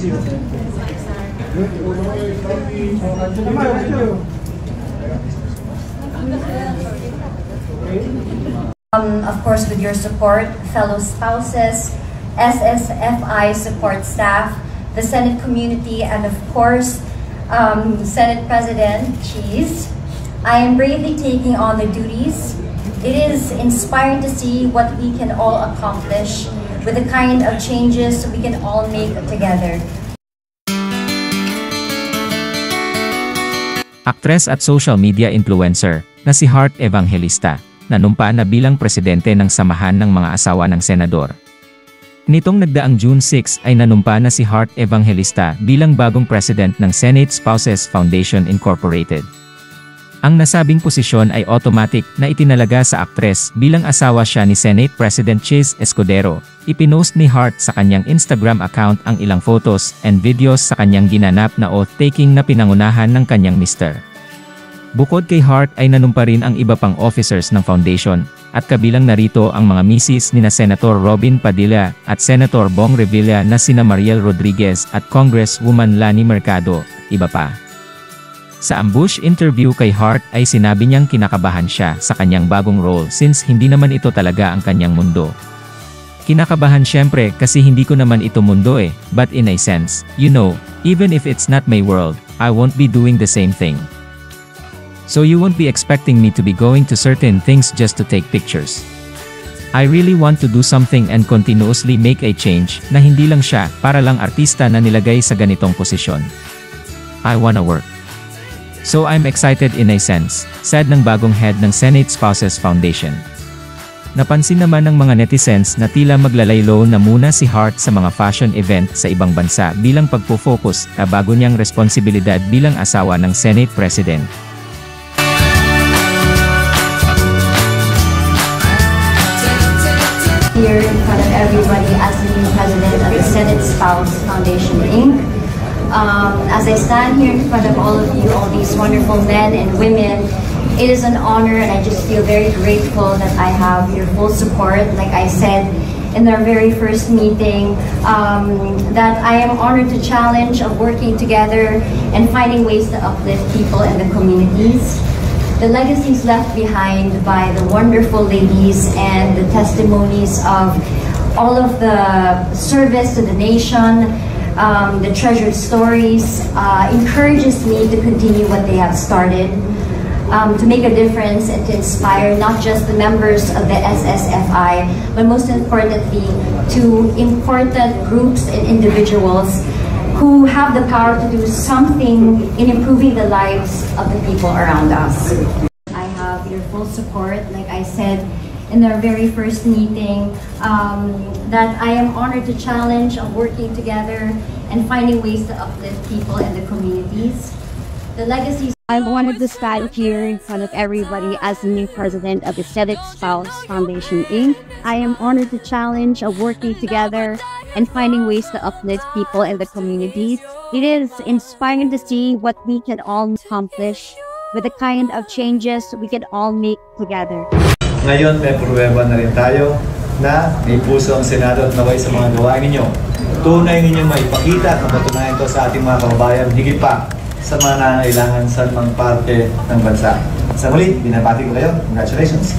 Of course, with your support, fellow spouses, SSFI support staff, the Senate community, and of course, Senate President Cheese, I am bravely taking on the duties. It is inspiring to see what we can all accomplish with the kind of changes we can all make together. Aktres at social media influencer na si Heart Evangelista, nanumpa na bilang presidente ng Samahan ng Mga Asawa ng Senador. Nitong nagdaang June 6 ay nanumpa na si Heart Evangelista bilang bagong president ng Senate Spouses Foundation Incorporated. Ang nasabing posisyon ay automatic na itinalaga sa aktres bilang asawa siya ni Senate President Chis Escudero. Ipinost ni Heart sa kanyang Instagram account ang ilang photos and videos sa kanyang ginanap na oath-taking na pinangunahan ng kanyang mister. Bukod kay Heart ay nanumpa rin ang iba pang officers ng foundation, at kabilang narito ang mga misis nina Senator Robin Padilla at Senator Bong Revilla na sina Mariel Rodriguez at Congresswoman Lani Mercado, iba pa. Sa ambush interview kay Heart ay sinabi niyang kinakabahan siya sa kanyang bagong role since hindi naman ito talaga ang kanyang mundo. Kinakabahan syempre kasi hindi ko naman ito mundo but in a sense, you know, even if it's not my world, I won't be doing the same thing. So you won't be expecting me to be going to certain things just to take pictures. I really want to do something and continuously make a change na hindi lang siya para lang artista na nilagay sa ganitong posisyon. I wanna work. So I'm excited in a sense, said ng bagong head ng Senate Spouses Foundation. Napansin naman ng mga netizens na tila maglalaylo na muna si Heart sa mga fashion event sa ibang bansa bilang pagpo-focus sa bago niyang responsibilidad bilang asawa ng Senate President. Here in front of everybody as the new president of the Senate Spouse Foundation, Inc. As I stand here in front of all of you, all these wonderful men and women, it is an honor and I just feel very grateful that I have your full support. Like I said in our very first meeting, that I am honored to challenge of working together and finding ways to uplift people in the communities. The legacies left behind by the wonderful ladies and the testimonies of all of the service to the nation, the treasured stories, encourages me to continue what they have started, to make a difference and to inspire not just the members of the SSFI, but most importantly, to important groups and individuals who have the power to do something in improving the lives of the people around us. I have your full support, like I said in our very first meeting, that I am honored to challenge of working together and finding ways to uplift people in the communities. The legacies. I wanted to stand here in front of everybody as the new president of the Senate Spouse Foundation, Inc. I am honored to challenge of working together and finding ways to uplift people in the communities. It is inspiring to see what we can all accomplish with the kind of changes we can all make together. Ngayon may pruweba na rin tayo na may puso ang Senado at naway sa mga gawain ninyo. Tunay ninyong maipakita at mapatunayan ito sa ating mga kababayan, higit pa sa mga nangangailangan sa mga parte ng bansa. Sa muli, binabati ko kayo. Congratulations!